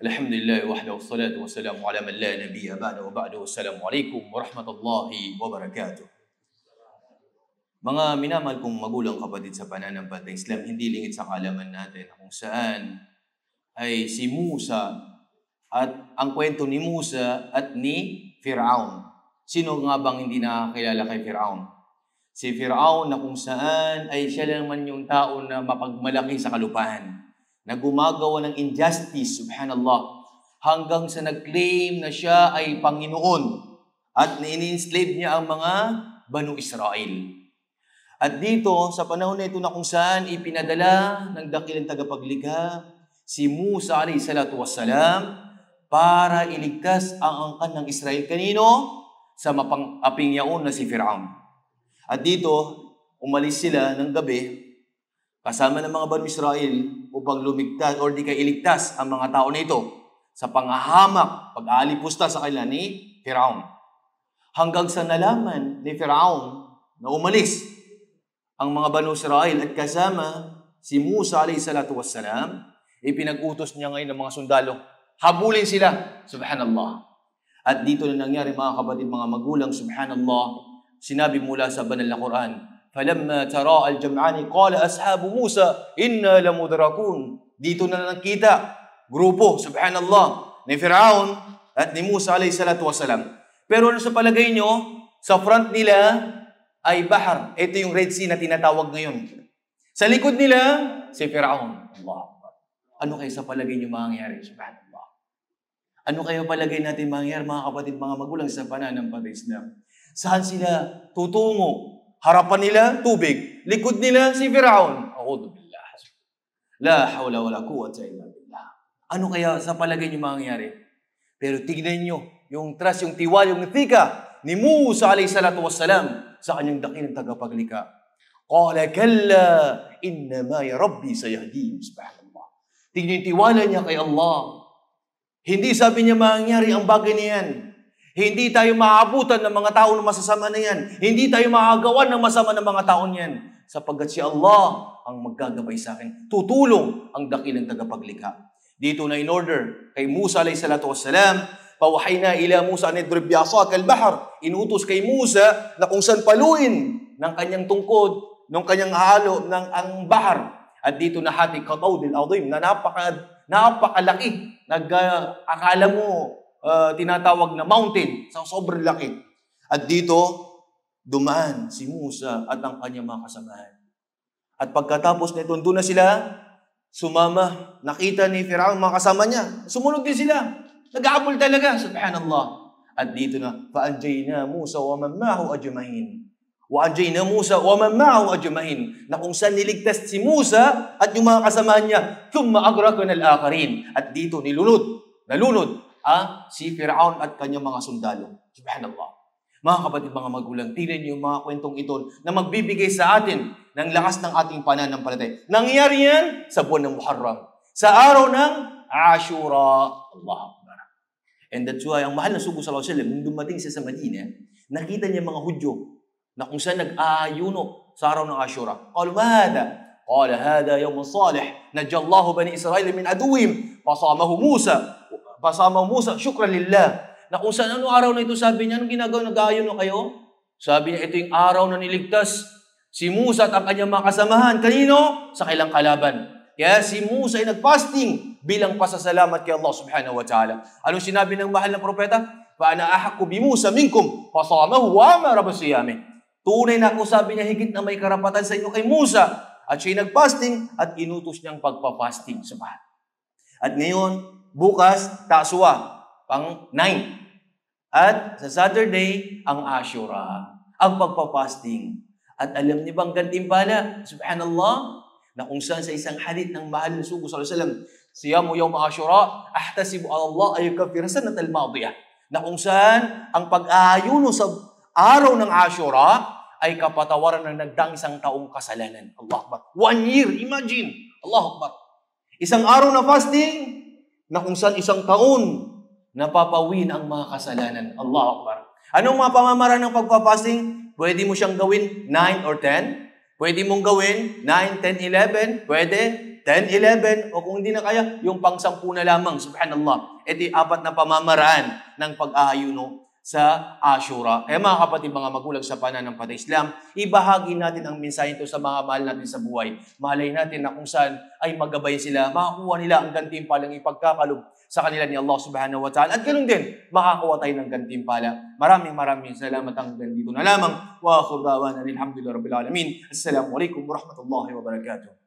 Alhamdulillah wahdahu wassalatu wassalamu ala man la nabiyya ba'da wa ba'du. Assalamualaikum warahmatullahi wabarakatuh. Mga minamahal kong magulang kapatid sa pananampalatayang Islam, hindi lingid sa kaalaman natin kung saan ay si Musa at ang kwento ni Musa at ni Firaun. Sino nga bang hindi nakakilala kay Firaun? Si Firaun na kung saan ay siya naman yung tao na mapagmalaki sa kalupaan, na gumagawa ng injustice, subhanallah, hanggang sa nag-claim na siya ay Panginoon at ini-enslave niya ang mga Banu Israel. At dito, sa panahon na ito na kung saan ipinadala ng dakilang tagapaglikha si Musa alayhi salatu wassalam para iligtas ang angkan ng Israel. Kanino? Sa mapang-aping yaon na si Firaun. At dito, umalis sila ng gabi kasama ng mga Banu Israel upang lumigtas o di kay iligtas ang mga tao na ito sa panghahamak, pag-aalipusta sa kanila ni Firaun. Hanggang sa nalaman ni Firaun na umalis ang mga Banu Israel at kasama si Musa alayhi salatu wassalam, ipinag-utos niya ngayon ng mga sundalo, habulin sila, subhanallah. At dito na nangyari mga kapatid, mga magulang, subhanallah, sinabi mula sa banal na Quran, فَلَمَّا تَرَاءَ الْجَمْعَانِ قَالَ أَصْحَابُ مُوسَى إِنَّا لَمُدْرَكُونَ. Dito na nakita, grupo, subhanallah, ni Firaun at ni Musa alayhi salatu wassalam. Pero ano sa palagay nyo? Sa front nila ay bahar. Ito yung Red Sea na tinatawag ngayon. Sa likod nila, si Firaun. Allah. Ano kayo sa palagay nyo mangyayari? Subhanallah. Ano kayo palagay natin mangyayari, mga kapatid, mga magulang sa pananampalatayang Islam? Saan sila tutungo? Harapan nila, tubig. Likod nila, si Firaun. A'udhu billah. La hawla wala quwwata illa billah. Ano kaya sa palagay nyo mangyayari? Pero tignan nyo, yung trust, yung tiwala, yung tika ni Musa alayhi salatu wassalam sa kanyang dakilang tagapaglikha. Qala kalla inna ma ya rabbi sayahdin. Subhanallah. Tignan yung tiwala niya kay Allah. Hindi sabi niya mangyayari ang bagay na yan. Hindi tayo maaabutan ng mga tao na masasama na yan. Hindi tayo maagawan ng masama ng mga tao niyan. Sapagkat si Allah ang maggagabay sa akin. Tutulong ang dakilang tagapaglikha. Dito na in order kay Musa alayhi salatu wassalam, pawahayna ila Musa an idrib bi asaka al-bahr. Inutos kay Musa na kung saan paluin ng kanyang tungkod, ng kanyang halo ng ang bahar. At dito na hati katawdil azim na napakalaki. Akala mo tinatawag na mountain, sa sobrang laki. At dito, dumaan si Musa at ang kanyang mga kasamahan. At pagkatapos nito, doon na sila sumama. Nakita ni Firaun mga kasama niya. Sumunod din sila. Nag-aabol talaga, subhanallah. At dito na, فَأَنْجَيْنَا مُوسَى وَمَنْ مَعَهُ أَجْمَعِينَ وَأَنْجَيْنَا مُوسَى وَمَنْ مَعَهُ أَجْمَعِينَ. Na kung saan niligtas si Musa at yung mga kasama niya, ثُمَّ أَغْرَقْنَا الْآخَرِينَ. At dito nalunod si Firaun at kanyang mga sundalo. Subhanallah. Mga kapatid, mga magulang, tingnan niyo yung mga kwentong ito na magbibigay sa atin ng lakas ng ating pananampalataya. Nangyari yan sa buwan ng Muharram. Sa araw ng Ashura. Allah Akbar. And that's why, ang mahal na sugo sallallahu alaihi wasallam, nung dumating siya sa Madina, nakita niya mga Hudyo na kung saan nag-aayuno sa araw ng Ashura. Qalu, mahada? Qala, hada yawmun salih. Najallahu bani Israel min aduwim. Pasamahu Musa, syukran lillah. Na kung saan, ano araw na ito, sabi niya, anong ginagawa, nag-aayuno kayo? Sabi niya, ito yung araw na niligtas si Musa at ang kanyang mga kasamahan. Kanino? Sa kailang kalaban. Kaya si Musa ay nag-fasting bilang pasasalamat kay Allah subhanahu wa ta'ala. Anong sinabi ng mahal na propeta? فَأَنَا أَحَقُّ بِمُوسَى مِنْكُمْ فَصَامَهُ وَأَمَرَ بِصِيَامِهِ. Tunay na ako, sabi niya, higit na may karapatan sa inyo kay Musa. At siya'y nag-fasting at inutos niyang pagpa-fasting. Subhan. At ngayon, bukas, Taswa, pang 9. At sa Saturday, ang Ashura, ang pagpa-fasting. At alam niyo bang gantimpala? Subhanallah, na kung saan sa isang hadith ng mahal na sugo sallallahu alaihi wasallam, siyamu yawm Ashura, ahtasibu ala Allah ay yukaffira sanat al-madiyah. Na kung saan ang pag-aayuno sa araw ng Ashura ay kapatawaran ng nagdaang isang taong kasalanan. Allah Akbar. 1 year, imagine. Allah Akbar. Isang araw na fasting, na kung saan isang taon napapawin ang mga kasalanan. Allah Akbar. Anong mga pamamaraan ng pagpapasting? Pwede mo siyang gawin 9 or 10. Pwede mong gawin 9, 10, 11, pwede 10, 11, o kung hindi na kaya, yung pang-10 na lamang, subhanallah. Ito 4 na pamamaraan ng pag-aayuno sa Ashura. Kaya mga kapatid, mga magulang sa pananampalatayang Islam, ibahagi natin ang mensahe ito sa mga mahal natin sa buhay. Malay natin na kung saan ay magabay sila, makakuha nila ang gantimpalang ipagkakalob sa kanila ni Allah subhanahu wa ta'ala. At ganoon din, makakuha tayo ng gantimpala. Maraming salamat hanggang dito na lamang. Wa akhir da'wana alhamdulillahi rabbil alamin. Assalamu alaikum warahmatullahi wabarakatuh.